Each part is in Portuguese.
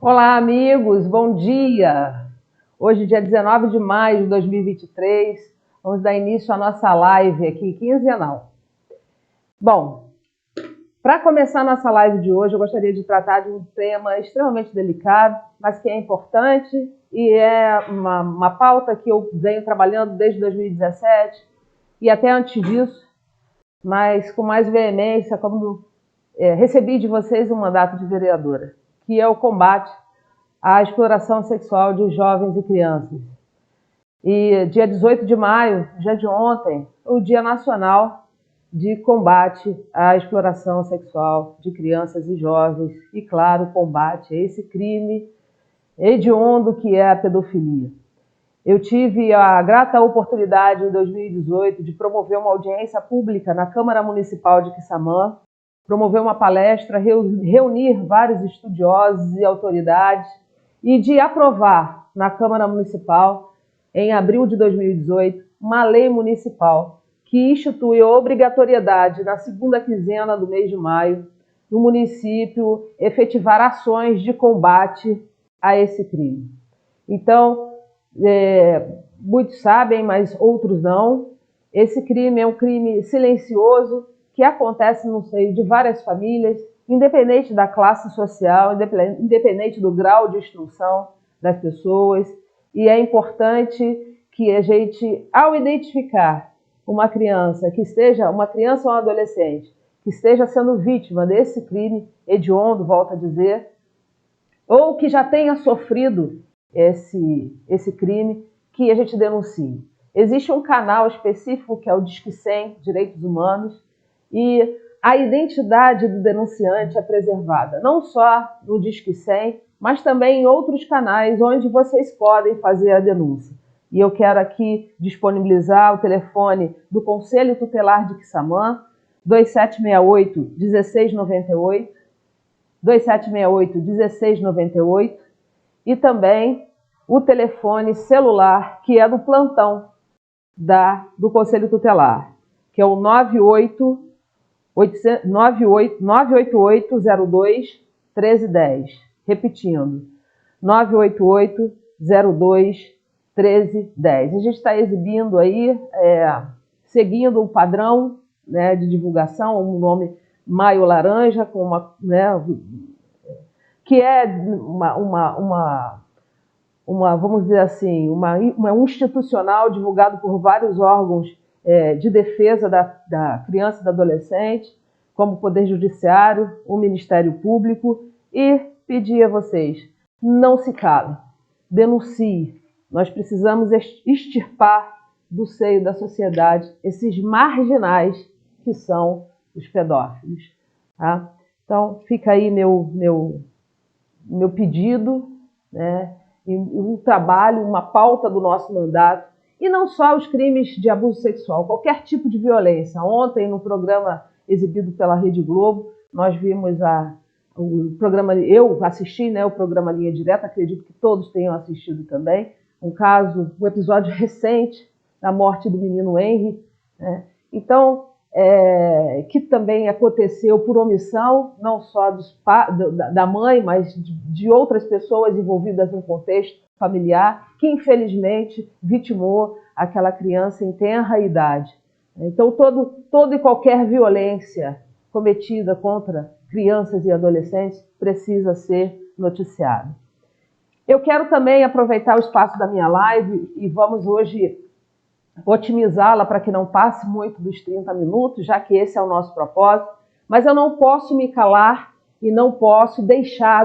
Olá, amigos, bom dia! Hoje, dia 19 de maio de 2023, vamos dar início à nossa live aqui, quinzenal. Bom, para começar a nossa live de hoje, eu gostaria de tratar de um tema extremamente delicado, mas que é importante e é uma pauta que eu venho trabalhando desde 2017 e até antes disso, mas com mais veemência, quando recebi de vocês um mandato de vereadora, que é o combate à exploração sexual de jovens e crianças. E dia 18 de maio, dia de ontem, o Dia Nacional de Combate à Exploração Sexual de Crianças e Jovens e, claro, combate a esse crime hediondo que é a pedofilia. Eu tive a grata oportunidade em 2018 de promover uma audiência pública na Câmara Municipal de Quissamã, promover uma palestra, reunir vários estudiosos e autoridades e de aprovar na Câmara Municipal, em abril de 2018, uma lei municipal que institui a obrigatoriedade, na segunda quinzena do mês de maio, no município efetivar ações de combate a esse crime. Então, muitos sabem, mas outros não, esse crime é um crime silencioso que acontece no seio de várias famílias, independente da classe social, independente do grau de instrução das pessoas, e é importante que a gente, ao identificar uma criança ou um adolescente, que esteja sendo vítima desse crime hediondo, volto a dizer, ou que já tenha sofrido esse crime, que a gente denuncie. Existe um canal específico que é o Disque 100, Direitos Humanos, e a identidade do denunciante é preservada, não só no Disque 100, mas também em outros canais onde vocês podem fazer a denúncia. E eu quero aqui disponibilizar o telefone do Conselho Tutelar de Quissamã, 2768-1698, 2768-1698, e também o telefone celular, que é do plantão do Conselho Tutelar, que é o 988-02-1310. Repetindo, 988-02-1310. A gente está exibindo aí, seguindo o padrão, né, de divulgação, um nome Maio Laranja, com que é vamos dizer assim, uma institucional divulgado por vários órgãos de defesa da criança e do adolescente, como o Poder Judiciário, o Ministério Público, e pedir a vocês, não se calem, denuncie. Nós precisamos extirpar do seio da sociedade esses marginais que são os pedófilos. Tá? Então, fica aí meu pedido, né? E um trabalho, uma pauta do nosso mandato, e não só os crimes de abuso sexual, qualquer tipo de violência. Ontem, no programa exibido pela Rede Globo, nós vimos o programa, eu assisti, né, o programa Linha Direta, acredito que todos tenham assistido também, um episódio recente da morte do menino Henry, né? Então, que também aconteceu por omissão, não só da mãe, mas de outras pessoas envolvidas no contexto familiar, que infelizmente vitimou aquela criança em tenra idade. Então, toda e qualquer violência cometida contra crianças e adolescentes precisa ser noticiada. Eu quero também aproveitar o espaço da minha live e vamos hoje otimizá-la para que não passe muito dos 30 minutos, já que esse é o nosso propósito, mas eu não posso me calar e não posso deixar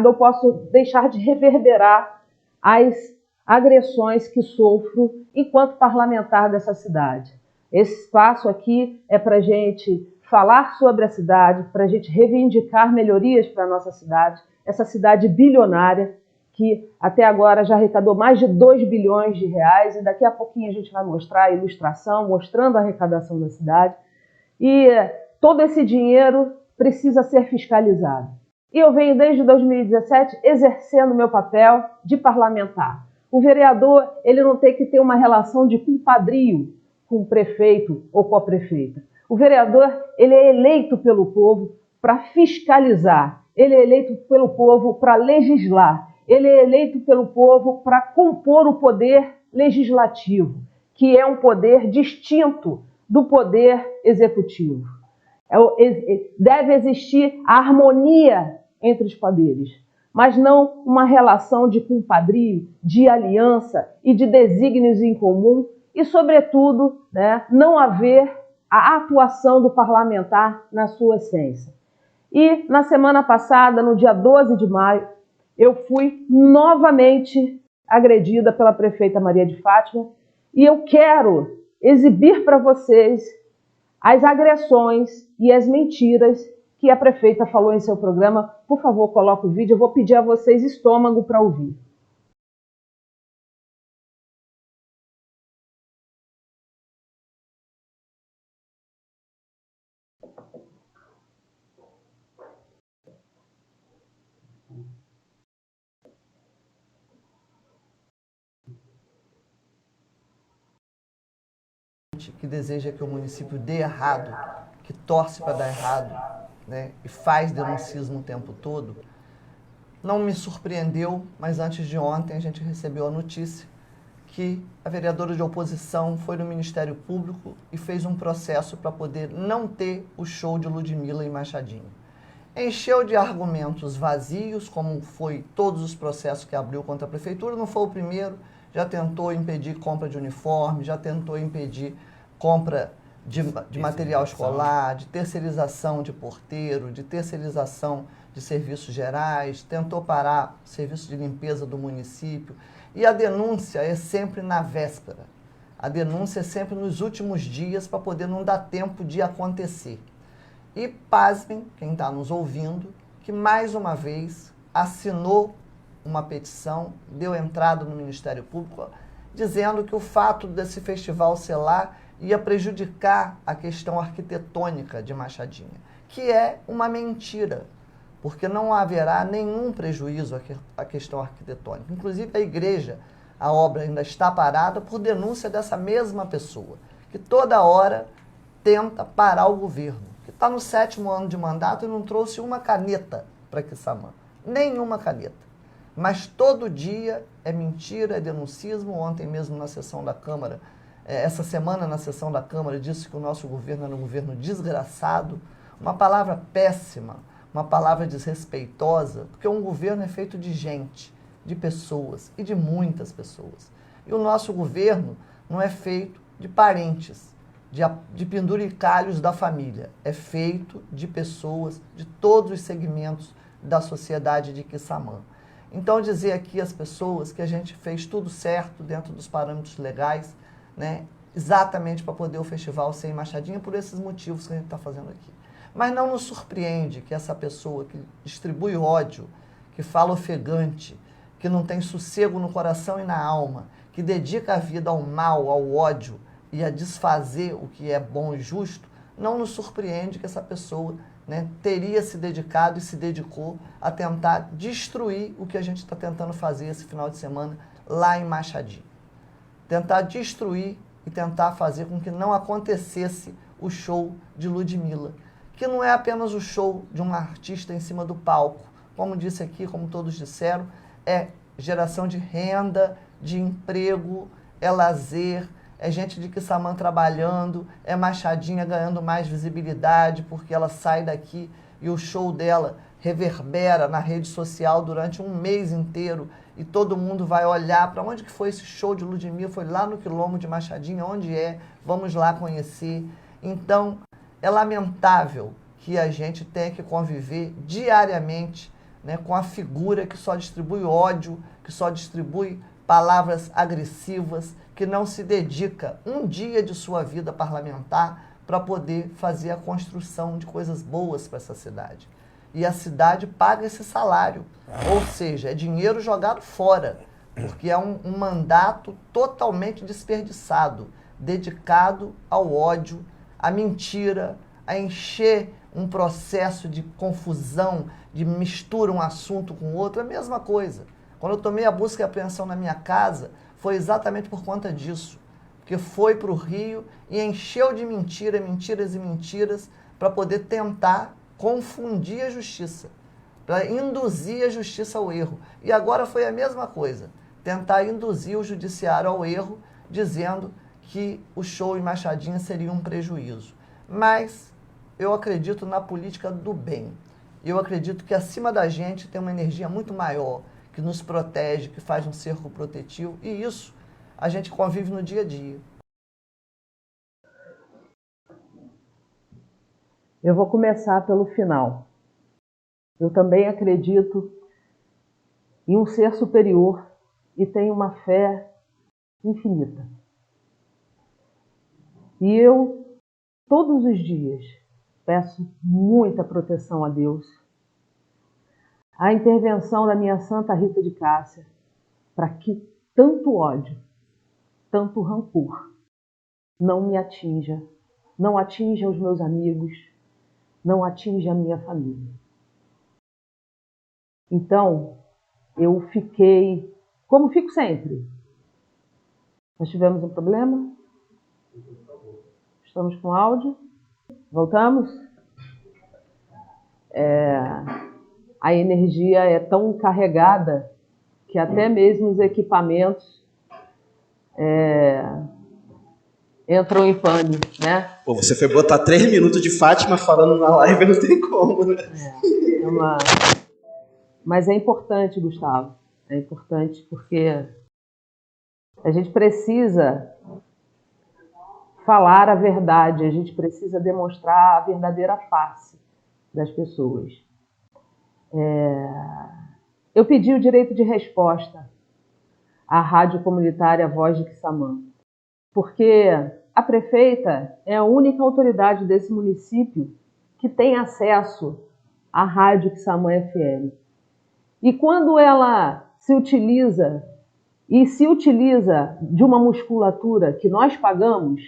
de reverberar as agressões que sofro enquanto parlamentar dessa cidade. Esse espaço aqui é para a gente falar sobre a cidade, para a gente reivindicar melhorias para a nossa cidade, essa cidade bilionária, que até agora já arrecadou mais de 2 bilhões de reais, e daqui a pouquinho a gente vai mostrar a ilustração, mostrando a arrecadação da cidade. E todo esse dinheiro precisa ser fiscalizado. E eu venho desde 2017 exercendo meu papel de parlamentar. O vereador, ele não tem que ter uma relação de compadrio com o prefeito ou com a prefeita. O vereador, ele é eleito pelo povo para fiscalizar, ele é eleito pelo povo para legislar. ele é eleito pelo povo para compor o poder legislativo, que é um poder distinto do poder executivo. Deve existir a harmonia entre os poderes, mas não uma relação de compadrio, de aliança e de desígnios em comum e, sobretudo, né, não haver a atuação do parlamentar na sua essência. E na semana passada, no dia 12 de maio, eu fui novamente agredida pela prefeita Maria de Fátima e eu quero exibir para vocês as agressões e as mentiras que a prefeita falou em seu programa. Por favor, coloque o vídeo, eu vou pedir a vocês estômago para ouvir. Que deseja que o município dê errado, que torce para dar errado, né, e faz denuncismo o tempo todo, não me surpreendeu, mas antes de ontem a gente recebeu a notícia que a vereadora de oposição foi no Ministério Público e fez um processo para poder não ter o show de Ludmilla em Machadinho. Encheu de argumentos vazios, como foi todos os processos que abriu contra a prefeitura, não foi o primeiro, já tentou impedir compra de uniforme, já tentou impedir compra de material escolar, de terceirização de porteiro, de terceirização de serviços gerais, tentou parar o serviço de limpeza do município. E a denúncia é sempre na véspera. A denúncia é sempre nos últimos dias para poder não dar tempo de acontecer. E pasmem, quem está nos ouvindo, que mais uma vez assinou uma petição, deu entrada no Ministério Público, dizendo que o fato desse festival ser lá ia prejudicar a questão arquitetônica de Machadinha, que é uma mentira, porque não haverá nenhum prejuízo à questão arquitetônica. Inclusive a igreja, a obra ainda está parada por denúncia dessa mesma pessoa, que toda hora tenta parar o governo, que está no 7º ano de mandato e não trouxe uma caneta para Quissamã, nenhuma caneta. Mas todo dia é mentira, é denuncismo. Ontem mesmo na sessão da Câmara, essa semana na sessão da Câmara, disse que o nosso governo era um governo desgraçado, uma palavra péssima, uma palavra desrespeitosa, porque um governo é feito de gente, de pessoas e de muitas pessoas. E o nosso governo não é feito de parentes, de penduricalhos da família, é feito de pessoas de todos os segmentos da sociedade de Quissamã. Então, dizer aqui às pessoas que a gente fez tudo certo dentro dos parâmetros legais, né, exatamente para poder o festival ser em Machadinha, por esses motivos que a gente está fazendo aqui. Mas não nos surpreende que essa pessoa que distribui ódio, que fala ofegante, que não tem sossego no coração e na alma, que dedica a vida ao mal, ao ódio e a desfazer o que é bom e justo, não nos surpreende que essa pessoa, né, teria se dedicado e se dedicou a tentar destruir o que a gente está tentando fazer esse final de semana lá em Machadinho. Tentar destruir e tentar fazer com que não acontecesse o show de Ludmilla, que não é apenas o show de um artista em cima do palco. Como disse aqui, como todos disseram, é geração de renda, de emprego, é lazer, é gente de Quissamã trabalhando, é Machadinha ganhando mais visibilidade porque ela sai daqui e o show dela reverbera na rede social durante um mês inteiro e todo mundo vai olhar para onde que foi esse show de Ludmilla, foi lá no quilombo de Machadinha, onde é, vamos lá conhecer. Então, é lamentável que a gente tenha que conviver diariamente, né, com a figura que só distribui ódio, que só distribui palavras agressivas, que não se dedica um dia de sua vida parlamentar para poder fazer a construção de coisas boas para essa cidade. E a cidade paga esse salário, ou seja, é dinheiro jogado fora, porque é um mandato totalmente desperdiçado, dedicado ao ódio, à mentira, a encher um processo de confusão, de mistura um assunto com outro, é a mesma coisa. Quando eu tomei a busca e apreensão na minha casa, foi exatamente por conta disso, porque foi para o Rio e encheu de mentira, mentiras e mentiras, para poder tentar confundir a justiça, para induzir a justiça ao erro. E agora foi a mesma coisa, tentar induzir o judiciário ao erro, dizendo que o show em Machadinha seria um prejuízo. Mas eu acredito na política do bem. Eu acredito que acima da gente tem uma energia muito maior, que nos protege, que faz um cerco protetivo, e isso a gente convive no dia a dia. Eu vou começar pelo final. Eu também acredito em um ser superior e tenho uma fé infinita. E eu, todos os dias, peço muita proteção a Deus, a intervenção da minha Santa Rita de Cássia, para que tanto ódio, tanto rancor não me atinja, não atinja os meus amigos, não atinja a minha família. Então, eu fiquei, como fico sempre. Nós tivemos um problema? Estamos com áudio? Voltamos? A energia é tão carregada que até mesmo os equipamentos entram em pane, né? Pô, você foi botar 3 minutos de Fátima falando na live, não tem como, né? Mas é importante, Gustavo. É importante porque a gente precisa falar a verdade, a gente precisa demonstrar a verdadeira face das pessoas. Eu pedi o direito de resposta à rádio comunitária Voz de Quissamã, porque a prefeita é a única autoridade desse município que tem acesso à rádio Quissamã FM. E quando ela se utiliza de uma musculatura que nós pagamos,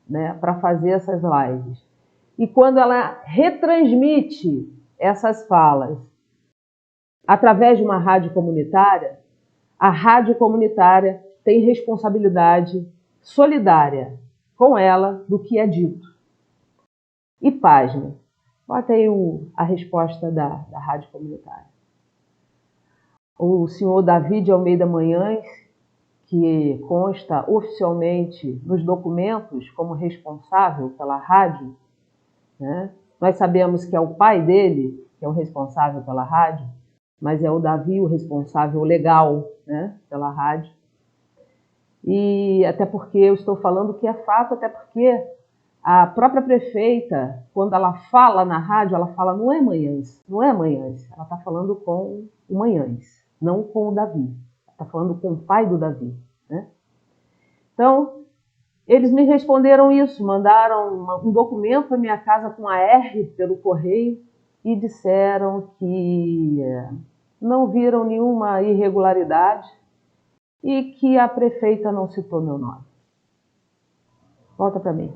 né, para fazer essas lives, e quando ela retransmite essas falas através de uma rádio comunitária, a rádio comunitária tem responsabilidade solidária com ela do que é dito. E pasme, bota aí a resposta da rádio comunitária. O senhor Davi de Almeida Manhães, que consta oficialmente nos documentos como responsável pela rádio, né? Nós sabemos que é o pai dele que é o responsável pela rádio, mas é o Davi o responsável legal, né, pela rádio. E até porque eu estou falando que é fato, até porque a própria prefeita, quando ela fala na rádio, ela fala não é Manhães, ela está falando com o Manhães, não com o Davi. Ela está falando com o pai do Davi, né? Então, eles me responderam isso, mandaram um documento para minha casa com a R pelo correio e disseram que não viram nenhuma irregularidade e que a prefeita não citou meu nome. Volta para mim.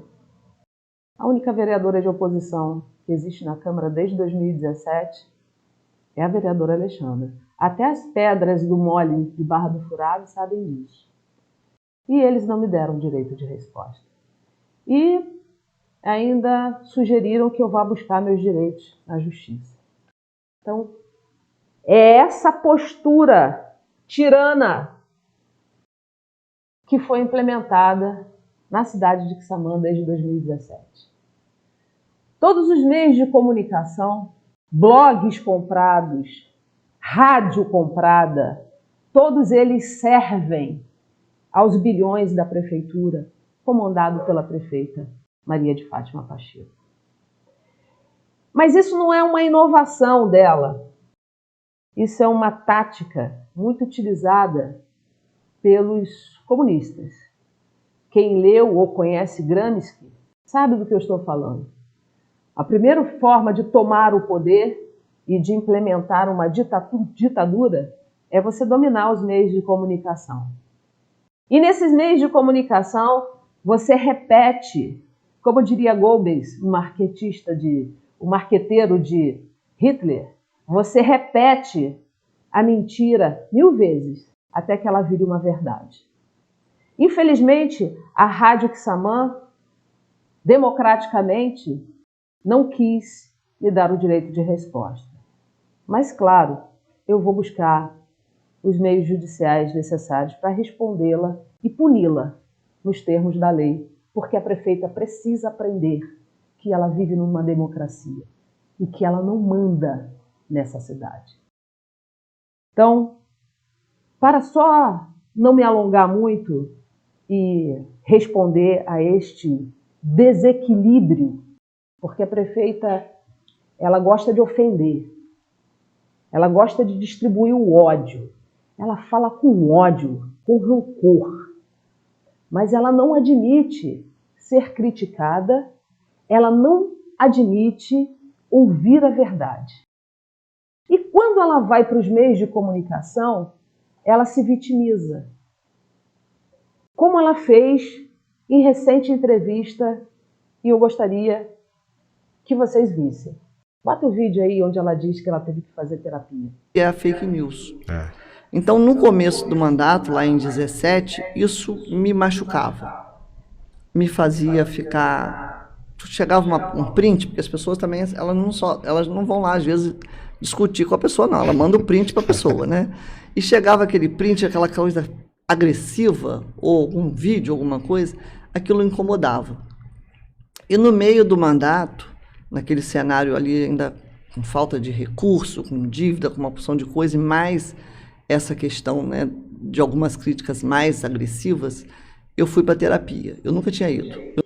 A única vereadora de oposição que existe na Câmara desde 2017 é a vereadora Alexandra. Até as pedras do mole de Barra do Furado sabem disso. E eles não me deram direito de resposta. E ainda sugeriram que eu vá buscar meus direitos na justiça. Então, é essa postura tirana que foi implementada na cidade de Quissamã desde 2017. Todos os meios de comunicação, blogs comprados, rádio comprada, todos eles servem aos bilhões da prefeitura, comandado pela prefeita Maria de Fátima Pacheco. Mas isso não é uma inovação dela. Isso é uma tática muito utilizada pelos comunistas. Quem leu ou conhece Gramsci sabe do que eu estou falando. A primeira forma de tomar o poder e de implementar uma ditadura é você dominar os meios de comunicação. E nesses meios de comunicação, você repete, como diria Goebbels, o marqueteiro de Hitler, você repete a mentira 1000 vezes até que ela vire uma verdade. Infelizmente, a Rádio Quissamã, democraticamente, não quis me dar o direito de resposta. Mas, claro, eu vou buscar os meios judiciais necessários para respondê-la e puni-la nos termos da lei, porque a prefeita precisa aprender que ela vive numa democracia e que ela não manda nessa cidade. Então, para só não me alongar muito e responder a este desequilíbrio, porque a prefeita, ela gosta de ofender, ela gosta de distribuir o ódio, ela fala com ódio, com rancor, mas ela não admite ser criticada, ela não admite ouvir a verdade. E quando ela vai para os meios de comunicação, ela se vitimiza. Como ela fez em recente entrevista, e eu gostaria que vocês vissem. Bota o vídeo aí onde ela diz que ela teve que fazer terapia. É a fake news. Então, no começo do mandato, lá em 17, isso me machucava. Me fazia ficar... Chegava um print, porque as pessoas também, elas não vão lá, às vezes, discutir com a pessoa, não. Ela manda o print para a pessoa, né? E chegava aquele print, aquela coisa agressiva, ou algum vídeo, alguma coisa, aquilo incomodava. E no meio do mandato, naquele cenário ali ainda com falta de recurso, com dívida, com uma porção de coisa, e mais essa questão, né, de algumas críticas mais agressivas, eu fui para terapia. Eu nunca tinha ido.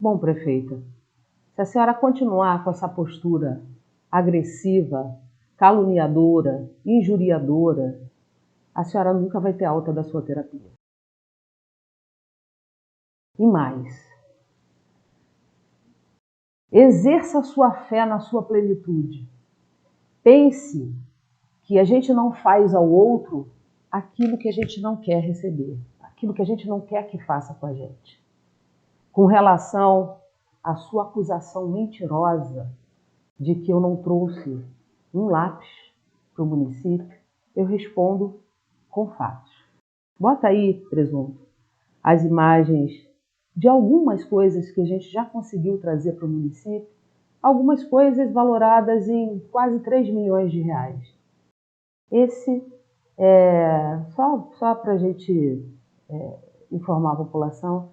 Bom, prefeita, se a senhora continuar com essa postura agressiva, caluniadora, injuriadora, a senhora nunca vai ter alta da sua terapia. E mais, exerça a sua fé na sua plenitude. Pense que a gente não faz ao outro aquilo que a gente não quer receber, aquilo que a gente não quer que faça com a gente. Com relação à sua acusação mentirosa de que eu não trouxe um lápis para o município, eu respondo com fatos. Bota aí, presunto, as imagens de algumas coisas que a gente já conseguiu trazer para o município, algumas coisas valoradas em quase 3 milhões de reais. Esse é só para a gente informar a população.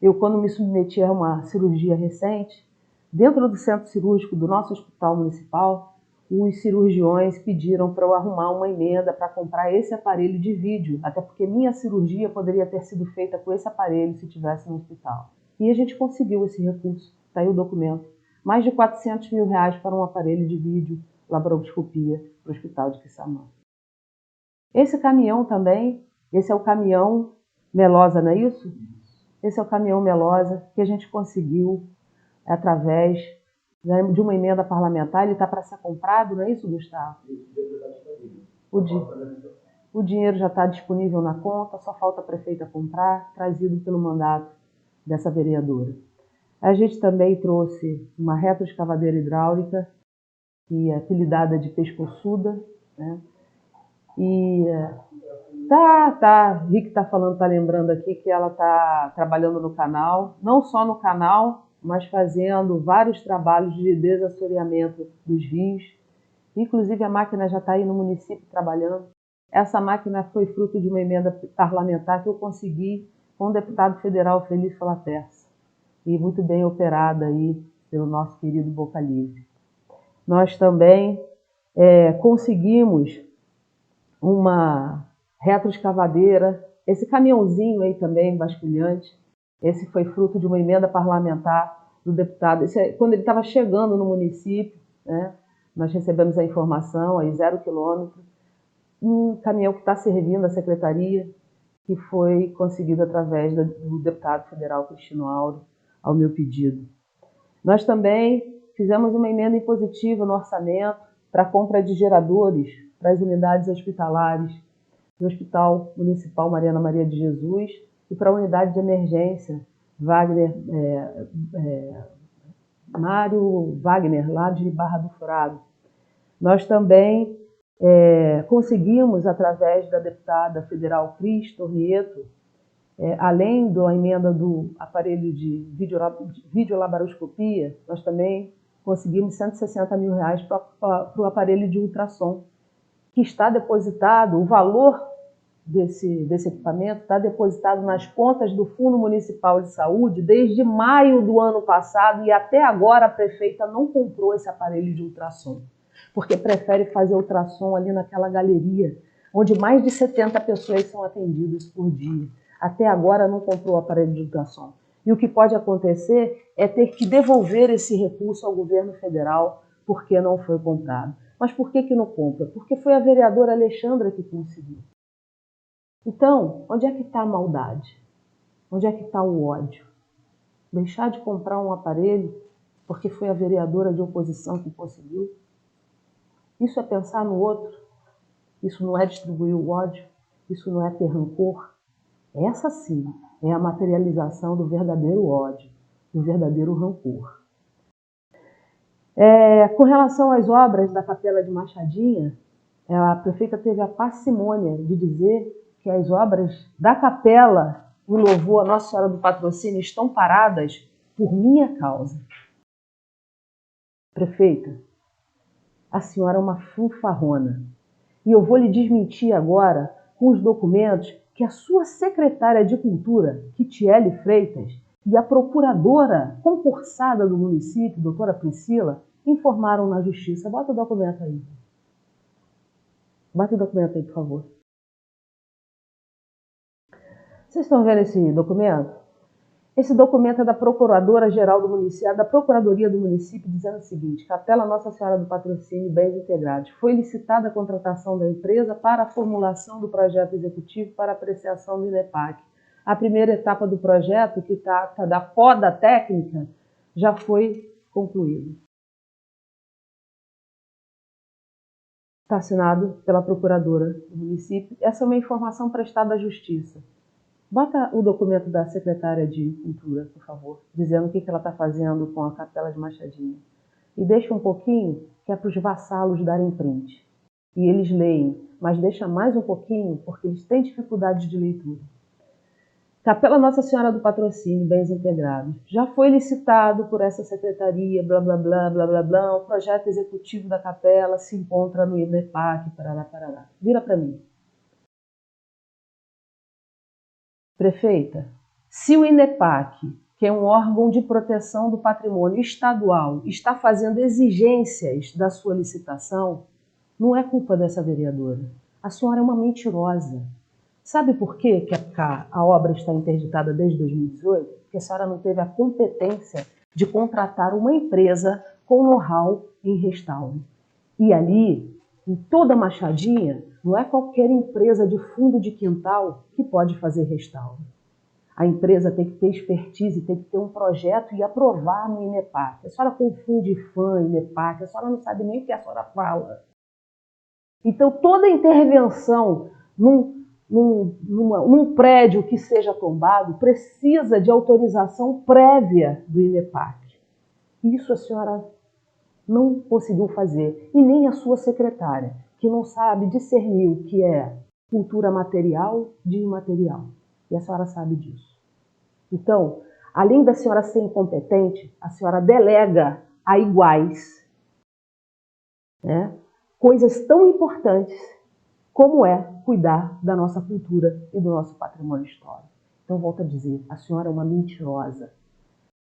Eu, quando me submeti a uma cirurgia recente, dentro do centro cirúrgico do nosso hospital municipal, os cirurgiões pediram para eu arrumar uma emenda para comprar esse aparelho de vídeo, até porque minha cirurgia poderia ter sido feita com esse aparelho se tivesse no hospital. E a gente conseguiu esse recurso, está aí o documento. Mais de 400 mil reais para um aparelho de vídeo, laparoscopia, para o hospital de Quissamã. Esse caminhão também, esse é o caminhão Melosa, não é isso? Esse é o caminhão Melosa que a gente conseguiu através de uma emenda parlamentar. Ele está para ser comprado, não é isso, Gustavo? O dinheiro já está disponível na conta, só falta a prefeita comprar, trazido pelo mandato dessa vereadora. A gente também trouxe uma retroescavadeira hidráulica, que é apelidada de pescoçuda, né? E Rick está falando, está lembrando aqui que ela está trabalhando no canal, não só no canal, mas fazendo vários trabalhos de desassoreamento dos rios. Inclusive a máquina já está aí no município trabalhando. Essa máquina foi fruto de uma emenda parlamentar que eu consegui com o deputado federal Felício Laterça, e muito bem operada aí pelo nosso querido Boca Livre. Nós também conseguimos uma retroescavadeira, esse caminhãozinho aí também, vasculhante, esse foi fruto de uma emenda parlamentar do deputado. Quando ele estava chegando no município, né, nós recebemos a informação, aí 0 quilômetro, um caminhão que está servindo a secretaria, que foi conseguido através do deputado federal Cristino Auro, ao meu pedido. Nós também fizemos uma emenda impositiva no orçamento para a compra de geradores para as unidades hospitalares do Hospital Municipal Mariana Maria de Jesus e para a unidade de emergência Mário Wagner, lá de Barra do Furado. Nós também conseguimos, através da deputada federal Cris Tornieto, além da emenda do aparelho de videolaparoscopia, nós também conseguimos R$160 mil para o aparelho de ultrassom, que está depositado, o valor desse equipamento está depositado nas contas do Fundo Municipal de Saúde desde maio do ano passado, e até agora a prefeita não comprou esse aparelho de ultrassom, porque prefere fazer ultrassom ali naquela galeria, onde mais de 70 pessoas são atendidas por dia. Até agora não comprou o aparelho de ultrassom. E o que pode acontecer é ter que devolver esse recurso ao governo federal porque não foi comprado. Mas por que não compra? Porque foi a vereadora Alexandra que conseguiu. Então, onde é que está a maldade? Onde é que está o ódio? Deixar de comprar um aparelho porque foi a vereadora de oposição que conseguiu? Isso é pensar no outro? Isso não é distribuir o ódio? Isso não é ter rancor? Essa sim é a materialização do verdadeiro ódio, do verdadeiro rancor. Com relação às obras da Capela de Machadinha, a prefeita teve a parcimônia de dizer que as obras da capela em louvor a Nossa Senhora do Patrocínio estão paradas por minha causa. Prefeita, a senhora é uma fanfarrona. E eu vou lhe desmentir agora com os documentos que a sua secretária de Cultura, Kitiele Freitas, e a procuradora concursada do município, doutora Priscila, informaram na Justiça. Bota o documento aí. Bota o documento aí, por favor. Vocês estão vendo esse documento? Esse documento é da Procuradora-Geral do Município, da Procuradoria do Município, dizendo o seguinte: Capela Nossa Senhora do Patrocínio e Bens Integrados. Foi licitada a contratação da empresa para a formulação do projeto executivo para apreciação do INEPAC. A primeira etapa do projeto, que trata da poda técnica, já foi concluída. Está assinado pela Procuradora do Município. Essa é uma informação prestada à Justiça. Bota o documento da secretária de Cultura, por favor, dizendo o que ela está fazendo com a Capela de Machadinha. E deixa um pouquinho, que é para os vassalos darem print. E eles leem, mas deixa mais um pouquinho, porque eles têm dificuldade de leitura. Capela Nossa Senhora do Patrocínio, Bens Integrados. Já foi licitado por essa secretaria, blá, blá, blá, blá, blá, blá. O projeto executivo da capela se encontra no INEPAC, parará, parará. Vira para mim. Prefeita, se o INEPAC, que é um órgão de proteção do patrimônio estadual, está fazendo exigências da sua licitação, não é culpa dessa vereadora. A senhora é uma mentirosa. Sabe por quê que a obra está interditada desde 2018? Porque a senhora não teve a competência de contratar uma empresa com know-how em restauro. E ali, em toda a Machadinha, não é qualquer empresa de fundo de quintal que pode fazer restauro. A empresa tem que ter expertise, tem que ter um projeto e aprovar no INEPAC. A senhora confunde fã e INEPAC, a senhora não sabe nem o que a senhora fala. Então, toda intervenção num prédio que seja tombado precisa de autorização prévia do INEPAC. Isso a senhora não conseguiu fazer, e nem a sua secretária, que não sabe discernir o que é cultura material de imaterial. E a senhora sabe disso. Então, além da senhora ser incompetente, a senhora delega a iguais, né, coisas tão importantes como é cuidar da nossa cultura e do nosso patrimônio histórico. Então, volto a dizer, a senhora é uma mentirosa.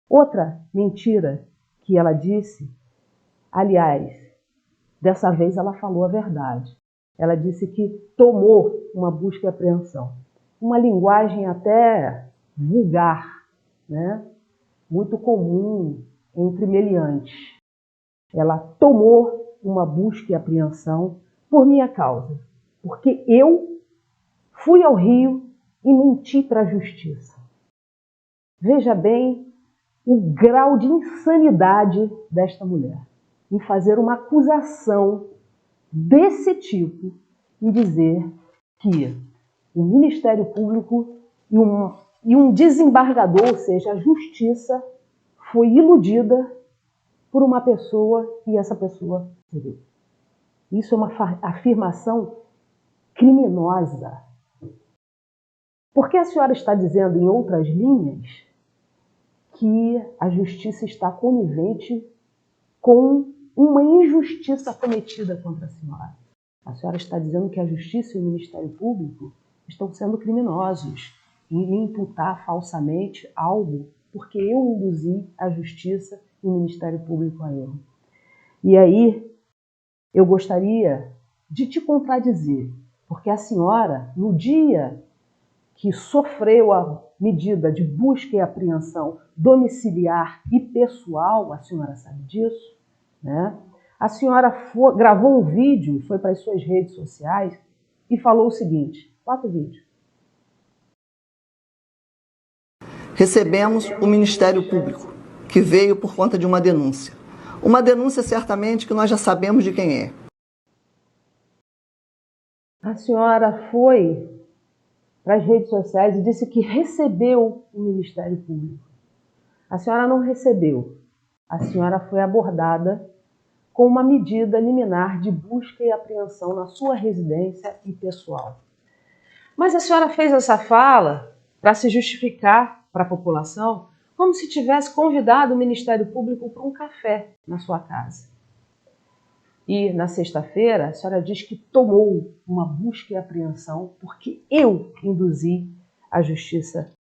Outra mentira que ela disse, aliás, dessa vez ela falou a verdade. Ela disse que tomou uma busca e apreensão. Uma linguagem até vulgar, né? Muito comum entre meliantes. Ela tomou uma busca e apreensão por minha causa, porque eu fui ao Rio e menti para a justiça. Veja bem o grau de insanidade desta mulher em fazer uma acusação desse tipo e dizer que o Ministério Público e um desembargador, ou seja, a justiça, foi iludida por uma pessoa e essa pessoa civil. Isso é uma afirmação criminosa. Porque a senhora está dizendo em outras linhas que a justiça está conivente com uma injustiça cometida contra a senhora. A senhora está dizendo que a Justiça e o Ministério Público estão sendo criminosos em me imputar falsamente algo porque eu induzi a Justiça e o Ministério Público a erro. E aí, eu gostaria de te contradizer, porque a senhora, no dia que sofreu a medida de busca e apreensão domiciliar e pessoal, a senhora sabe disso, né? A senhora gravou um vídeo, foi para as suas redes sociais e falou o seguinte, bota o vídeo. Recebemos o Ministério Público, que veio por conta de uma denúncia. Uma denúncia, certamente, que nós já sabemos de quem é. A senhora foi para as redes sociais e disse que recebeu o Ministério Público. A senhora não recebeu. A senhora foi abordada com uma medida liminar de busca e apreensão na sua residência e pessoal. Mas a senhora fez essa fala para se justificar para a população como se tivesse convidado o Ministério Público para um café na sua casa. E na sexta-feira, a senhora diz que tomou uma busca e apreensão porque eu induzi a Justiça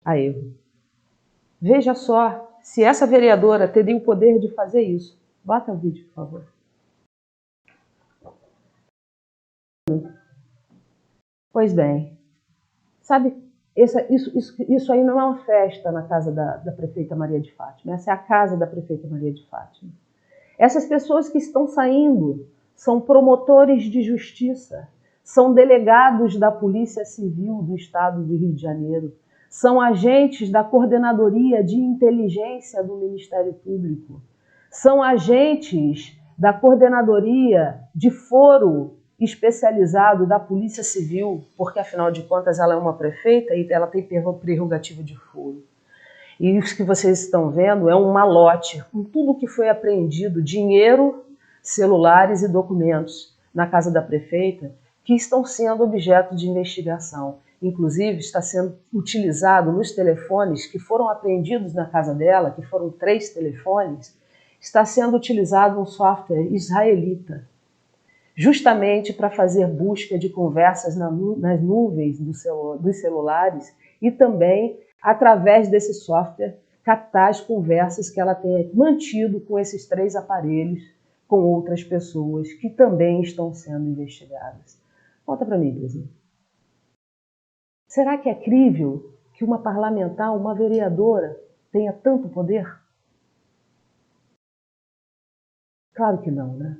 a erro. Veja só, se essa vereadora teria o poder de fazer isso. Bota o vídeo, por favor. Pois bem, sabe, isso aí não é uma festa na casa da prefeita Maria de Fátima. Essa é a casa da prefeita Maria de Fátima. Essas pessoas que estão saindo são promotores de justiça, são delegados da Polícia Civil do Estado do Rio de Janeiro, são agentes da Coordenadoria de Inteligência do Ministério Público, são agentes da Coordenadoria de Foro Especializado da Polícia Civil, porque, afinal de contas, ela é uma prefeita e ela tem prerrogativa de foro. E isso que vocês estão vendo é um malote com tudo que foi apreendido, dinheiro, celulares e documentos na casa da prefeita, que estão sendo objeto de investigação. Inclusive, está sendo utilizado nos telefones que foram apreendidos na casa dela, que foram 3 telefones, está sendo utilizado um software israelita, justamente para fazer busca de conversas nas nuvens dos celulares e também, através desse software, captar as conversas que ela tem mantido com esses 3 aparelhos com outras pessoas que também estão sendo investigadas. Conta para mim, presidente. Será que é crível que uma parlamentar, uma vereadora, tenha tanto poder? Claro que não, né?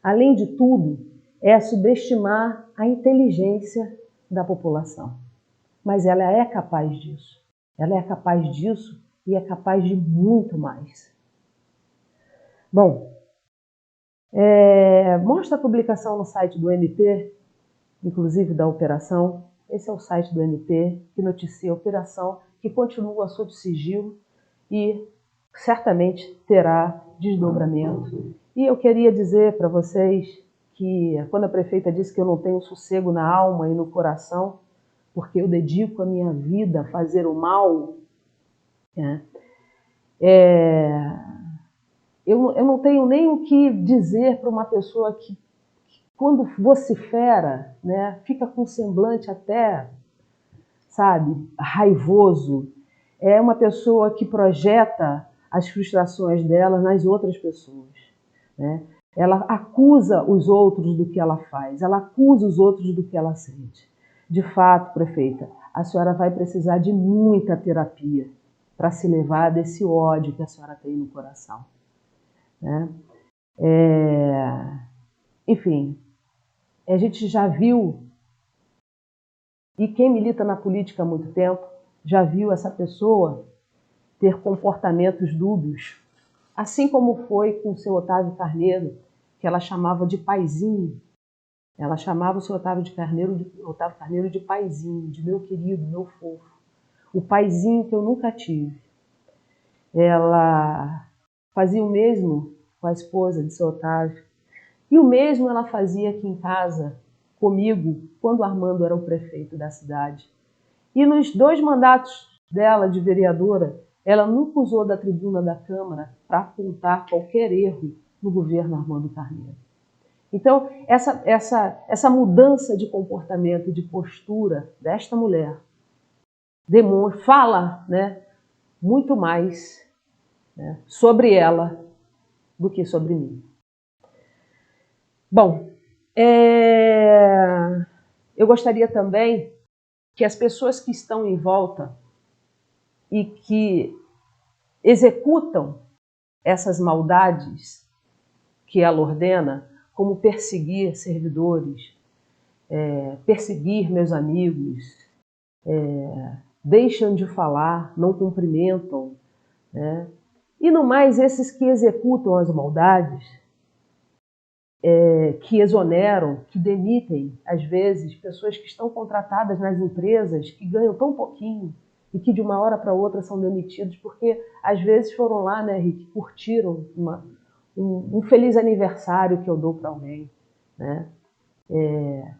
Além de tudo, é subestimar a inteligência da população. Mas ela é capaz disso. Ela é capaz disso e é capaz de muito mais. Bom, mostra a publicação no site do MP, inclusive da operação. Esse é o site do MP que noticia a operação, que continua sob sigilo e certamente terá desdobramento. E eu queria dizer para vocês que quando a prefeita disse que eu não tenho sossego na alma e no coração, porque eu dedico a minha vida a fazer o mal, né? Eu não tenho nem o que dizer para uma pessoa que quando vocifera, né, fica com semblante até, sabe, raivoso. É uma pessoa que projeta as frustrações dela nas outras pessoas, né? Ela acusa os outros do que ela faz, ela acusa os outros do que ela sente. De fato, prefeita, a senhora vai precisar de muita terapia para se livrar desse ódio que a senhora tem no coração, né? Enfim, a gente já viu, e quem milita na política há muito tempo, já viu essa pessoa ter comportamentos dúbios, assim como foi com o seu Otávio Carneiro, que ela chamava de paizinho. Ela chamava o seu Otávio Carneiro de paizinho, de meu querido, meu fofo. O paizinho que eu nunca tive. Ela fazia o mesmo com a esposa de seu Otávio. E o mesmo ela fazia aqui em casa, comigo, quando o Armando era o prefeito da cidade. E nos 2 mandatos dela de vereadora, ela nunca usou da tribuna da Câmara para apontar qualquer erro no governo Armando Carneiro. Então, essa mudança de comportamento, de postura desta mulher, fala, né, muito mais, né, sobre ela do que sobre mim. Bom, eu gostaria também que as pessoas que estão em volta e que executam essas maldades que ela ordena, como perseguir servidores, perseguir meus amigos, deixam de falar, não cumprimentam, né? E no mais, esses que executam as maldades, que exoneram, que demitem, às vezes, pessoas que estão contratadas nas empresas, que ganham tão pouquinho e que de uma hora para outra são demitidos, porque às vezes foram lá, né, Rick, curtiram um feliz aniversário que eu dou para alguém, né?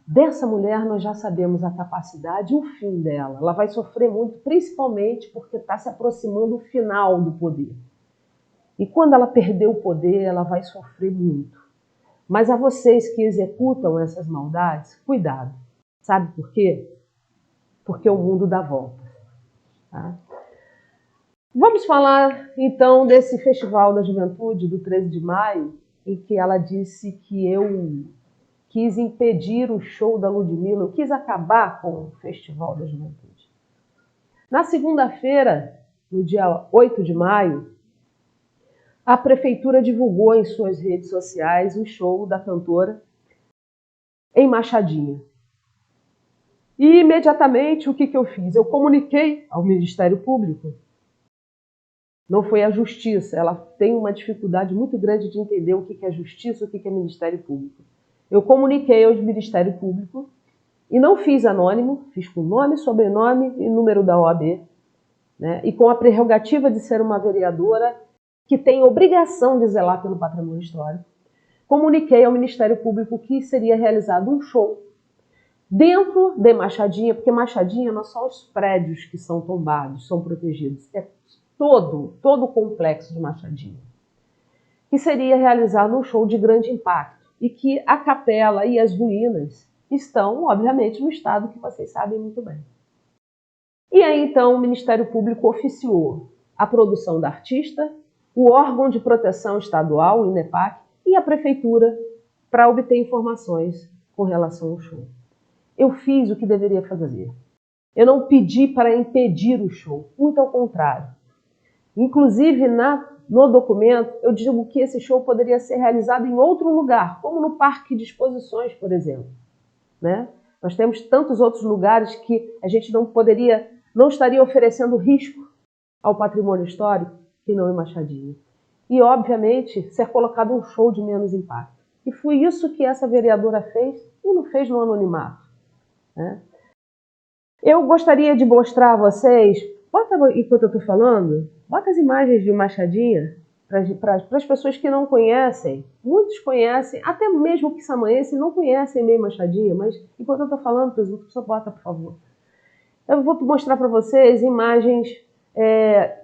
Dessa mulher nós já sabemos a capacidade e o fim dela. Ela vai sofrer muito, principalmente porque está se aproximando o final do poder. E quando ela perder o poder, ela vai sofrer muito. Mas a vocês que executam essas maldades, cuidado. Sabe por quê? Porque o mundo dá volta. Tá? Vamos falar, então, desse Festival da Juventude, do 13 de maio, em que ela disse que eu quis impedir o show da Ludmilla, eu quis acabar com o Festival da Juventude. Na segunda-feira, no dia 8 de maio, a prefeitura divulgou em suas redes sociais o show da cantora em Machadinha. E imediatamente o que eu fiz? Eu comuniquei ao Ministério Público. Não foi a Justiça, ela tem uma dificuldade muito grande de entender o que é Justiça, o que é Ministério Público. Eu comuniquei ao Ministério Público e não fiz anônimo, fiz com nome, sobrenome e número da OAB, né? E com a prerrogativa de ser uma vereadora que tem obrigação de zelar pelo patrimônio histórico. Comuniquei ao Ministério Público que seria realizado um show dentro de Machadinha, porque Machadinha não são os prédios que são tombados, são protegidos, é todo o complexo de Machadinha, que seria realizado um show de grande impacto e que a capela e as ruínas estão, obviamente, no estado que vocês sabem muito bem. E aí, então, o Ministério Público oficiou a produção da artista, o órgão de proteção estadual, o INEPAC, e a prefeitura para obter informações com relação ao show. Eu fiz o que deveria fazer. Eu não pedi para impedir o show, muito ao contrário. Inclusive, no documento, eu digo que esse show poderia ser realizado em outro lugar, como no Parque de Exposições, por exemplo, né? Nós temos tantos outros lugares que a gente não estaria oferecendo risco ao patrimônio histórico que não em Machadinha. E, obviamente, ser colocado um show de menos impacto. E foi isso que essa vereadora fez e não fez no anonimato, né? Eu gostaria de mostrar a vocês, enquanto eu estou falando, bota as imagens de Machadinha para as pessoas que não conhecem. Muitos conhecem, até mesmo que Samanhense não conhecem bem Machadinha, mas enquanto eu estou falando, só bota, por favor. Eu vou mostrar para vocês imagens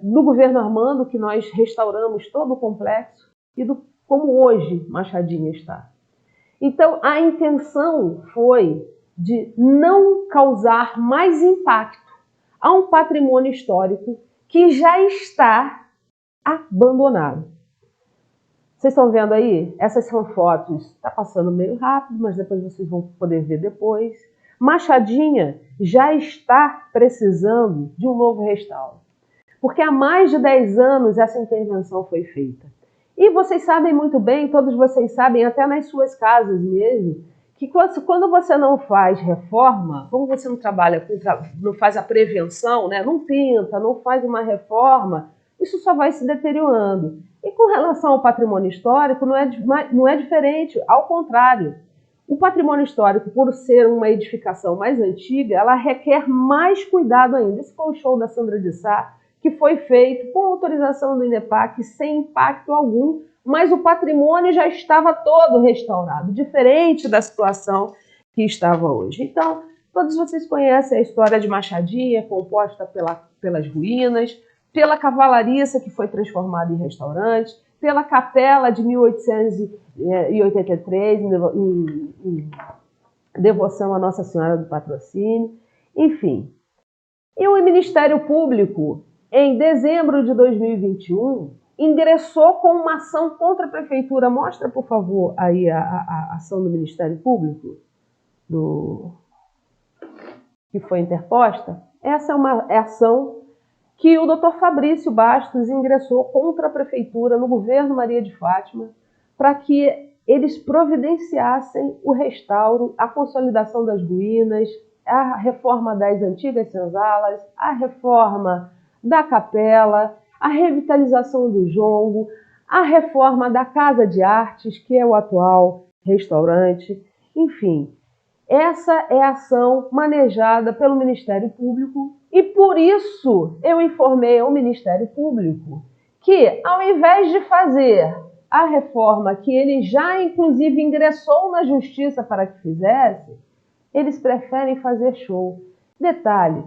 do governo Armando, que nós restauramos todo o complexo, e como hoje Machadinha está. Então, a intenção foi de não causar mais impacto a um patrimônio histórico que já está abandonado. Vocês estão vendo aí? Essas são fotos. Está passando meio rápido, mas depois vocês vão poder ver depois. Machadinha já está precisando de um novo restauro, porque há mais de 10 anos essa intervenção foi feita. E vocês sabem muito bem, todos vocês sabem, até nas suas casas mesmo, que quando você não faz reforma, como você não trabalha, não faz a prevenção, né? Não pinta, não faz uma reforma, isso só vai se deteriorando. E com relação ao patrimônio histórico, não é diferente, ao contrário. O patrimônio histórico, por ser uma edificação mais antiga, ela requer mais cuidado ainda. Esse foi o show da Sandra de Sá, que foi feito com autorização do INEPAC, sem impacto algum, mas o patrimônio já estava todo restaurado, diferente da situação que estava hoje. Então, todos vocês conhecem a história de Machadinha, composta pelas ruínas, pela cavalariça que foi transformada em restaurante, pela capela de 1883, em devoção à Nossa Senhora do Patrocínio, enfim. E o Ministério Público, em dezembro de 2021, ingressou com uma ação contra a Prefeitura. Mostra, por favor, aí a ação do Ministério Público, que foi interposta. Essa é uma ação que o Dr. Fabrício Bastos ingressou contra a Prefeitura no governo Maria de Fátima para que eles providenciassem o restauro, a consolidação das ruínas, a reforma das antigas senzalas, a reforma da capela, a revitalização do jongo, a reforma da Casa de Artes, que é o atual restaurante, enfim. Essa é a ação manejada pelo Ministério Público e por isso eu informei ao Ministério Público que, ao invés de fazer a reforma que ele já inclusive ingressou na Justiça para que fizesse, eles preferem fazer show. Detalhe,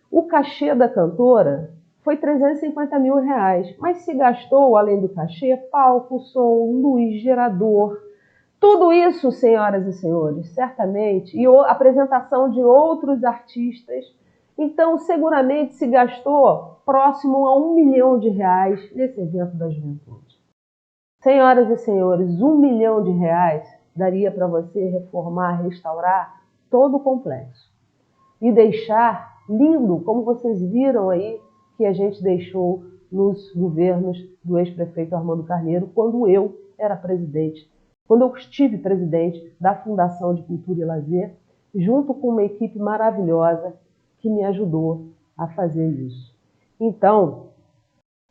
o cachê da cantora foi R$350 mil, mas se gastou, além do cachê, palco, som, luz, gerador. Tudo isso, senhoras e senhores, certamente, e a apresentação de outros artistas. Então, seguramente se gastou próximo a R$1 milhão nesse evento da juventude. Senhoras e senhores, R$1 milhão daria para você reformar, restaurar todo o complexo e deixar lindo, como vocês viram aí, que a gente deixou nos governos do ex-prefeito Armando Carneiro, quando eu era presidente. Quando eu estive presidente da Fundação de Cultura e Lazer, junto com uma equipe maravilhosa que me ajudou a fazer isso. Então,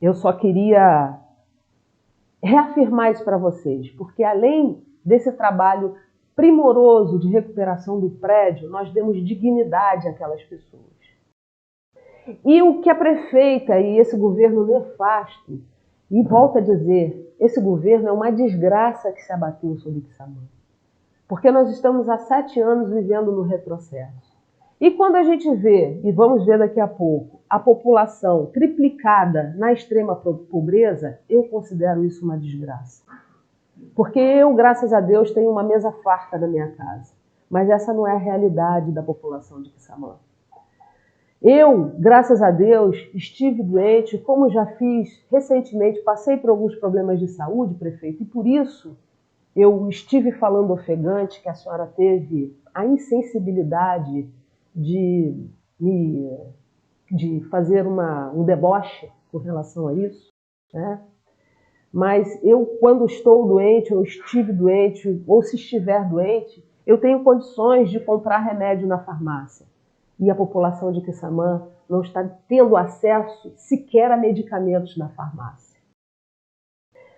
eu só queria reafirmar isso para vocês, porque além desse trabalho primoroso de recuperação do prédio, nós demos dignidade àquelas pessoas. E o que a prefeita e esse governo nefasto, e volto a dizer, esse governo é uma desgraça que se abateu sobre Quissamã. Porque nós estamos há 7 anos vivendo no retrocesso. E quando a gente vê, e vamos ver daqui a pouco, a população triplicada na extrema pobreza, eu considero isso uma desgraça. Porque eu, graças a Deus, tenho uma mesa farta na minha casa. Mas essa não é a realidade da população de Quissamã. Eu, graças a Deus, estive doente, como já fiz recentemente, passei por alguns problemas de saúde, prefeito, e por isso eu estive falando ofegante que a senhora teve a insensibilidade de fazer um deboche com relação a isso, né? Mas eu, quando estou doente, ou estive doente, ou se estiver doente, eu tenho condições de comprar remédio na farmácia. E a população de Quissamã não está tendo acesso sequer a medicamentos na farmácia.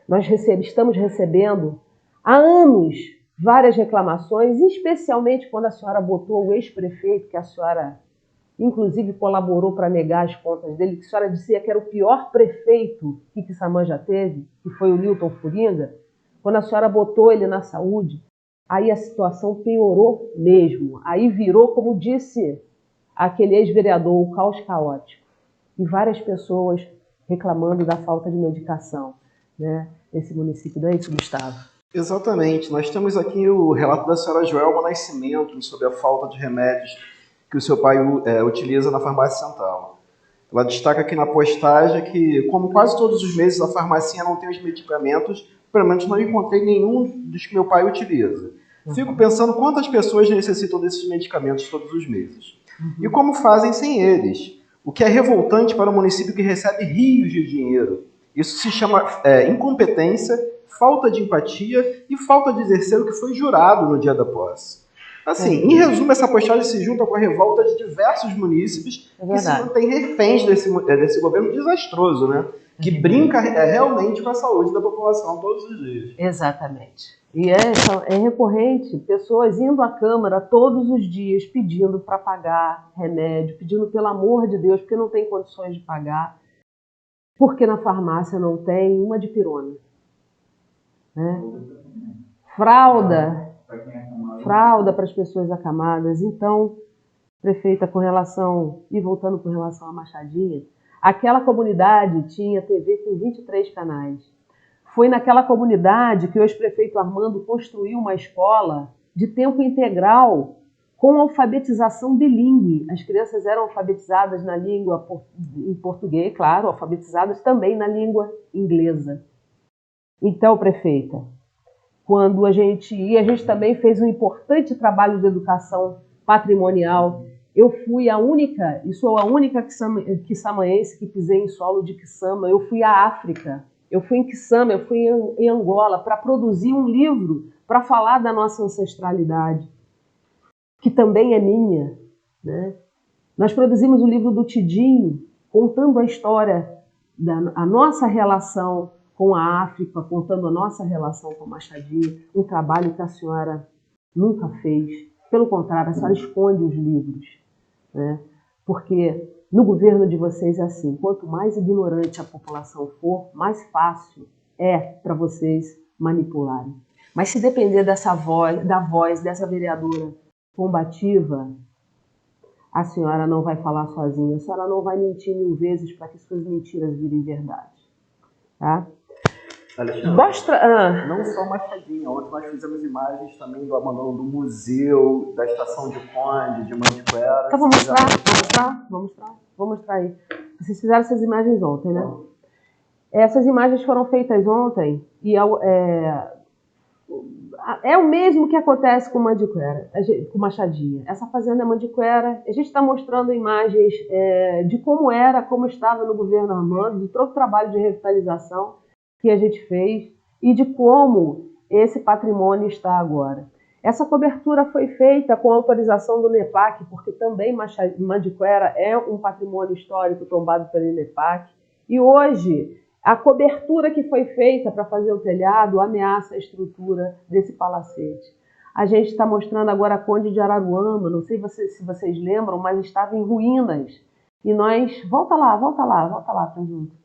Nós estamos recebendo há anos várias reclamações, especialmente quando a senhora botou o ex-prefeito, que a senhora inclusive colaborou para negar as contas dele, que a senhora dizia que era o pior prefeito que Quissamã já teve, que foi o Newton Furinga. Quando a senhora botou ele na saúde, aí a situação piorou mesmo. Aí virou, como disse aquele ex-vereador, o caos caótico. E várias pessoas reclamando da falta de medicação, né, nesse município. Não é isso, Gustavo? Exatamente. Nós temos aqui o relato da senhora Joelma Nascimento sobre a falta de remédios que o seu pai utiliza na farmácia central. Ela destaca aqui na postagem que, como quase todos os meses a farmacinha não tem os medicamentos, pelo menos não encontrei nenhum dos que meu pai utiliza. Fico pensando quantas pessoas necessitam desses medicamentos todos os meses. E como fazem sem eles, o que é revoltante para um município que recebe rios de dinheiro. Isso se chama incompetência, falta de empatia e falta de exercer o que foi jurado no dia da posse. Assim, em resumo, essa postagem se junta com a revolta de diversos munícipes que se mantêm reféns desse governo desastroso, né? Que brinca realmente com a saúde da população todos os dias. Exatamente. E é recorrente, pessoas indo à Câmara todos os dias pedindo para pagar remédio, pedindo pelo amor de Deus, porque não tem condições de pagar, porque na farmácia não tem uma dipirona, né? Fralda para as pessoas acamadas. Então, prefeita, com relação, e voltando com relação à Machadinha, Aquela comunidade tinha TV com 23 canais. Foi naquela comunidade que o ex-prefeito Armando construiu uma escola de tempo integral com alfabetização bilíngue. As crianças eram alfabetizadas na língua em português, claro, alfabetizadas também na língua inglesa. Então, prefeita, quando a gente ia, a gente também fez um importante trabalho de educação patrimonial. Eu fui a única, e sou a única quissamanense que pisei em solo de Quissama. Eu fui à África, eu fui em Quissama, eu fui em Angola para produzir um livro para falar da nossa ancestralidade, que também é minha, né? Nós produzimos o livro do Tidinho, contando a história da nossa relação com a África, contando a nossa relação com Machadinha, um trabalho que a senhora nunca fez. Pelo contrário, a senhora esconde os livros, né? Porque no governo de vocês é assim, quanto mais ignorante a população for, mais fácil é para vocês manipularem. Mas se depender dessa voz, da voz dessa vereadora combativa, a senhora não vai falar sozinha, a senhora não vai mentir 1000 vezes para que suas mentiras virem verdade. Tá? Alexandre, não só Machadinha, ontem nós fizemos imagens também do abandono do museu, da estação de Conde, de Mantiquera. Então vou mostrar aí. Vocês fizeram essas imagens ontem, né? Essas imagens foram feitas ontem e é o mesmo que acontece com Mantiquera, com Machadinha. Essa fazenda é Mantiquera. A gente está mostrando imagens de como estava no governo Armando, de todo o trabalho de revitalização que a gente fez e de como esse patrimônio está agora. Essa cobertura foi feita com autorização do NEPAC, porque também Mantiquera é um patrimônio histórico tombado pelo NEPAC. E hoje, a cobertura que foi feita para fazer o telhado ameaça a estrutura desse palacete. A gente está mostrando agora a Conde de Araruama, não sei se vocês lembram, mas estava em ruínas. E nós... Volta lá para junto.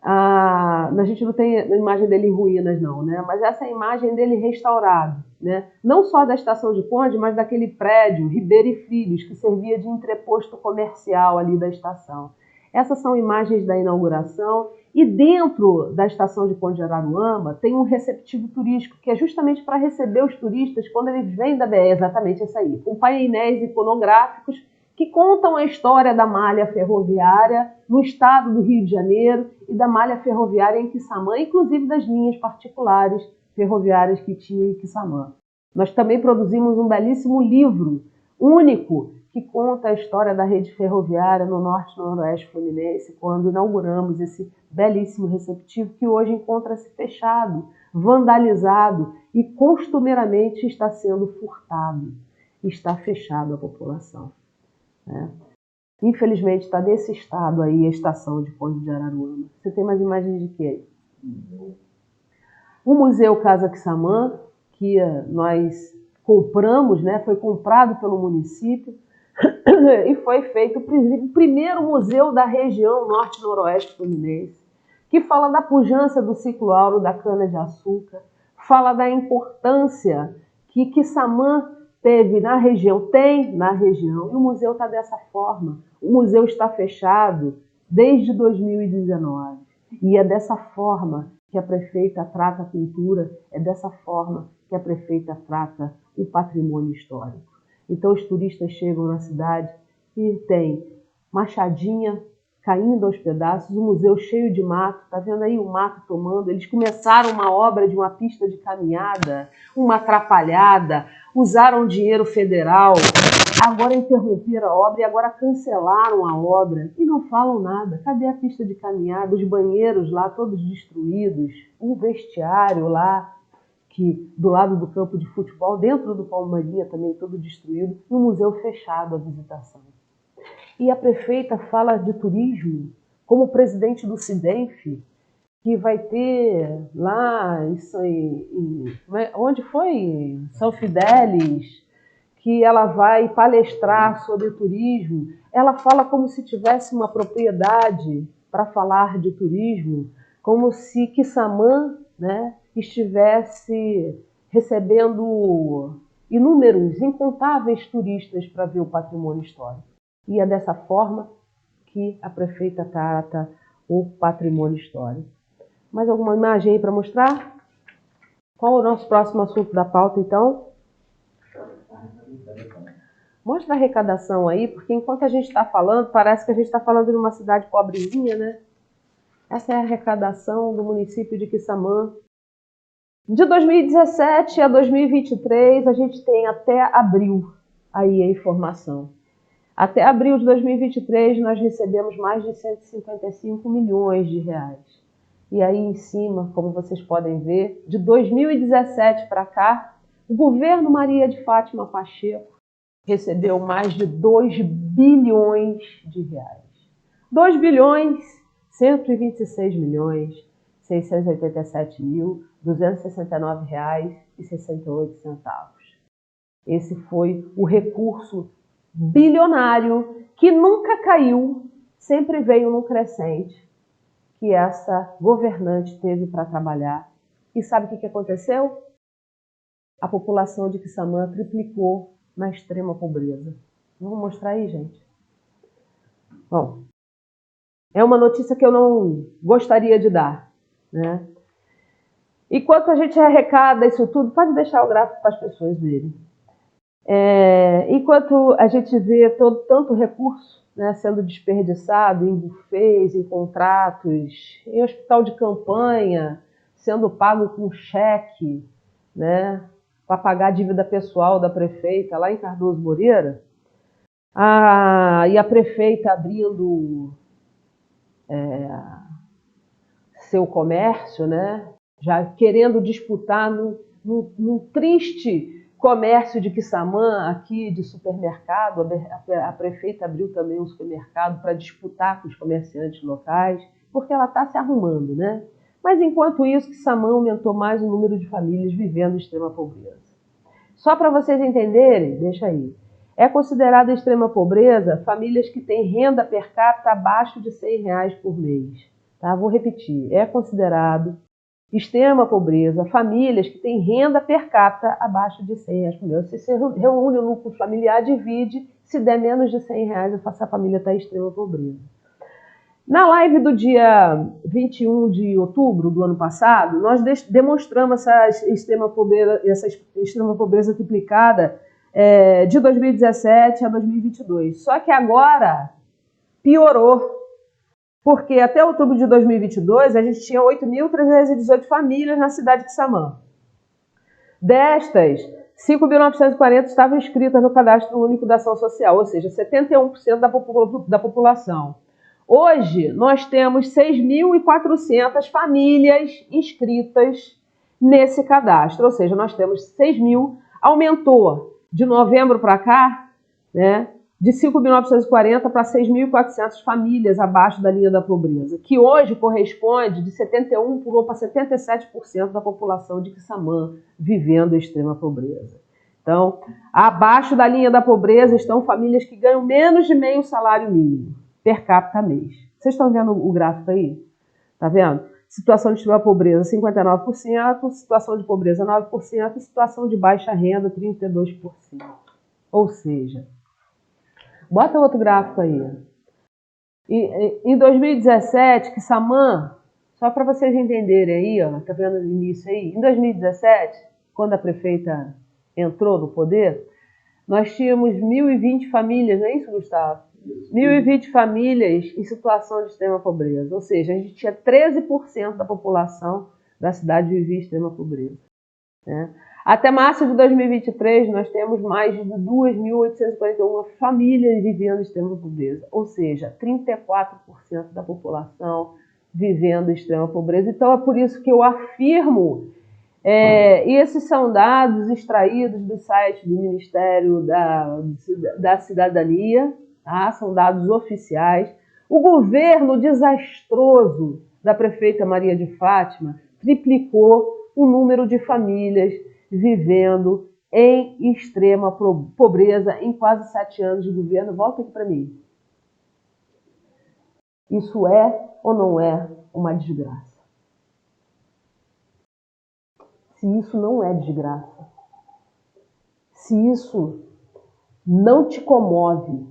A gente não tem a imagem dele em ruínas, não, né? Mas essa é a imagem dele restaurado, né? Não só da estação de Conde, mas daquele prédio, Ribeiro e Filhos, que servia de entreposto comercial ali da estação. Essas são imagens da inauguração. E dentro da estação de Conde de Araruama tem um receptivo turístico, que é justamente para receber os turistas quando eles vêm da BE, exatamente isso aí, com painéis iconográficos que contam a história da malha ferroviária no estado do Rio de Janeiro e da malha ferroviária em Quissamã, inclusive das linhas particulares ferroviárias que tinha em Quissamã. Nós também produzimos um belíssimo livro único que conta a história da rede ferroviária no norte e noroeste fluminense, quando inauguramos esse belíssimo receptivo que hoje encontra-se fechado, vandalizado e costumeiramente está sendo furtado. Está fechado à população. Né? Infelizmente está nesse estado aí a estação de Conde de Araruama. Você tem mais imagens de quê aí? O Museu Casa Quissamã, que nós compramos, né? Foi comprado pelo município e foi feito o primeiro museu da região norte-noroeste fluminense, que fala da pujança do ciclo áureo da cana-de-açúcar, fala da importância que Quissamã teve na região, tem na região, e o museu está dessa forma. O museu está fechado desde 2019. E é dessa forma que a prefeita trata a cultura, é dessa forma que a prefeita trata o patrimônio histórico. Então os turistas chegam na cidade e tem Machadinha caindo aos pedaços, o museu cheio de mato, tá vendo aí o mato tomando? Eles começaram uma obra de uma pista de caminhada, uma atrapalhada, usaram dinheiro federal, agora interromperam a obra e agora cancelaram a obra e não falam nada. Cadê a pista de caminhada? Os banheiros lá todos destruídos, um vestiário lá que do lado do campo de futebol, dentro do Palmaria também todo destruído, e um museu fechado à visitação. E a prefeita fala de turismo como presidente do SIDENF, que vai ter lá, onde foi? Em São Fidélis, que ela vai palestrar sobre turismo. Ela fala como se tivesse uma propriedade para falar de turismo, como se Quissamã, né, estivesse recebendo incontáveis turistas para ver o patrimônio histórico. E é dessa forma que a prefeita trata o patrimônio histórico. Mais alguma imagem aí para mostrar? Qual é o nosso próximo assunto da pauta, então? Mostra a arrecadação aí, porque enquanto a gente está falando, parece que a gente está falando de uma cidade pobrezinha, né? Essa é a arrecadação do município de Quissamã. De 2017 a 2023, a gente tem até abril aí a informação. Até abril de 2023, nós recebemos mais de 155 milhões de reais. E aí em cima, como vocês podem ver, de 2017 para cá, o governo Maria de Fátima Pacheco recebeu mais de 2 bilhões de reais. 2 bilhões, 126 milhões, 687.269 reais e 68 centavos. Esse foi o recurso bilionário que nunca caiu, sempre veio num crescente, que essa governante teve para trabalhar. E sabe o que aconteceu? A população de Quissamã triplicou na extrema pobreza. Vamos mostrar aí, gente? Bom, é uma notícia que eu não gostaria de dar, né? Enquanto a gente arrecada isso tudo, pode deixar o gráfico para as pessoas verem. Enquanto a gente vê tanto recurso, né, sendo desperdiçado em bufês, em contratos, em hospital de campanha, sendo pago com cheque, né, para pagar a dívida pessoal da prefeita lá em Cardoso Moreira, e a prefeita abrindo seu comércio, né, já querendo disputar num triste comércio de Quissamã, aqui de supermercado. A prefeita abriu também um supermercado para disputar com os comerciantes locais, porque ela está se arrumando, né? Mas enquanto isso, Quissamã aumentou mais o número de famílias vivendo em extrema pobreza. Só para vocês entenderem, deixa aí, é considerada extrema pobreza famílias que têm renda per capita abaixo de R$100 por mês. Tá? Vou repetir, é considerado extrema pobreza famílias que têm renda per capita abaixo de R$100 por mês. Você reúne o núcleo familiar, divide, se der menos de R$100, essa família está em extrema pobreza. Na live do dia 21 de outubro do ano passado, nós demonstramos essa extrema pobreza triplicada de 2017 a 2022. Só que agora piorou. Porque até outubro de 2022, a gente tinha 8.318 famílias na cidade de Quissamã. Destas, 5.940 estavam inscritas no Cadastro Único da Ação Social, ou seja, 71% da população. Hoje, nós temos 6.400 famílias inscritas nesse cadastro, ou seja, nós temos 6.000, aumentou de novembro para cá, né? De 5.940 para 6.400 famílias abaixo da linha da pobreza, que hoje corresponde de 71% pulou para 77% da população de Quissamã vivendo em extrema pobreza. Então, abaixo da linha da pobreza estão famílias que ganham menos de meio salário mínimo per capita mês. Vocês estão vendo o gráfico aí? Tá vendo? Situação de extrema pobreza, 59%, situação de pobreza, 9%, situação de baixa renda, 32%. Ou seja, bota outro gráfico aí. Em 2017, Quissamã, só para vocês entenderem aí, ó, tá vendo o início aí? Em 2017, quando a prefeita entrou no poder, nós tínhamos 1.020 famílias, não é isso, Gustavo? 1.020 famílias em situação de extrema pobreza. Ou seja, a gente tinha 13% da população da cidade vivia em extrema pobreza, né? Até março de 2023, nós temos mais de 2.841 famílias vivendo em extrema pobreza, ou seja, 34% da população vivendo em extrema pobreza. Então, é por isso que eu afirmo, e esses são dados extraídos do site do Ministério da Cidadania, tá? São dados oficiais. O governo desastroso da prefeita Maria de Fátima triplicou o número de famílias vivendo em extrema pobreza em quase 7 anos de governo. Volta aqui para mim. Isso é ou não é uma desgraça? Se isso não é desgraça, se isso não te comove,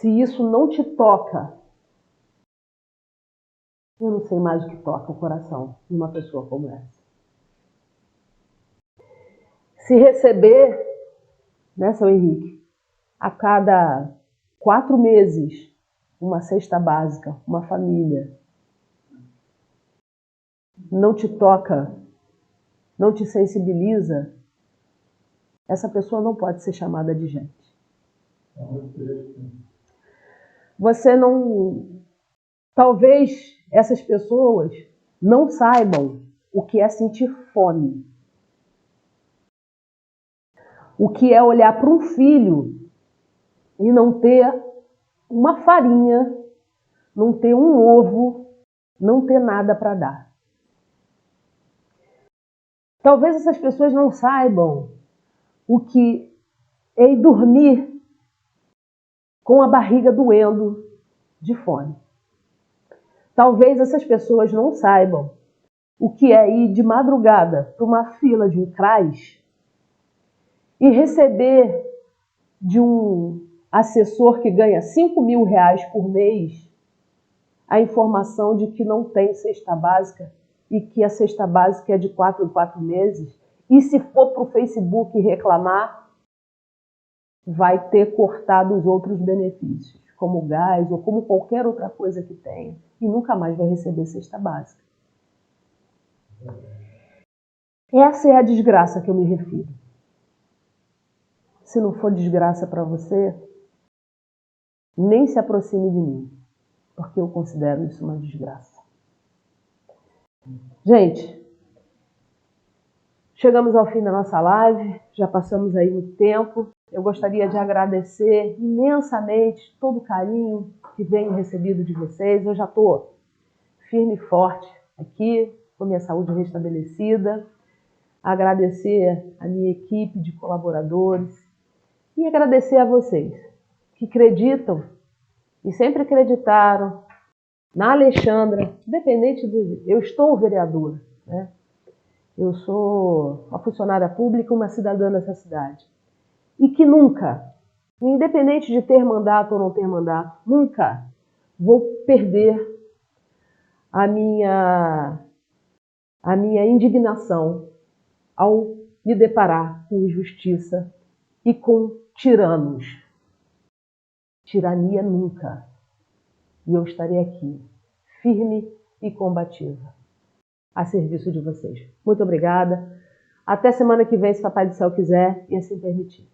Se isso não te toca, eu não sei mais o que toca o coração de uma pessoa como essa. Se receber, né, seu Henrique, a cada 4 meses, uma cesta básica, uma família, não te toca, não te sensibiliza, essa pessoa não pode ser chamada de gente. Você não... Talvez essas pessoas não saibam o que é sentir fome. O que é olhar para um filho e não ter uma farinha, não ter um ovo, não ter nada para dar. Talvez essas pessoas não saibam o que é ir dormir com a barriga doendo de fome. Talvez essas pessoas não saibam o que é ir de madrugada para uma fila de um CRAS e receber de um assessor que ganha R$5.000 por mês a informação de que não tem cesta básica e que a cesta básica é de 4 em 4 meses. E se for para o Facebook reclamar, vai ter cortado os outros benefícios, como gás ou como qualquer outra coisa que tenha, e nunca mais vai receber cesta básica. Essa é a desgraça que eu me refiro. Se não for desgraça para você, nem se aproxime de mim, porque eu considero isso uma desgraça. Gente, chegamos ao fim da nossa live, já passamos aí muito tempo. Eu gostaria de agradecer imensamente todo o carinho que venho recebido de vocês. Eu já estou firme e forte aqui, com minha saúde restabelecida. Agradecer a minha equipe de colaboradores e agradecer a vocês que acreditam e sempre acreditaram na Alexandra, independente de... Eu estou vereadora, né? Eu sou uma funcionária pública, uma cidadã dessa cidade. E que nunca, independente de ter mandato ou não ter mandato, nunca vou perder a minha indignação ao me deparar com injustiça e com tiranos. Tirania nunca. E eu estarei aqui, firme e combativa, a serviço de vocês. Muito obrigada. Até semana que vem, se Papai do Céu quiser e assim permitir.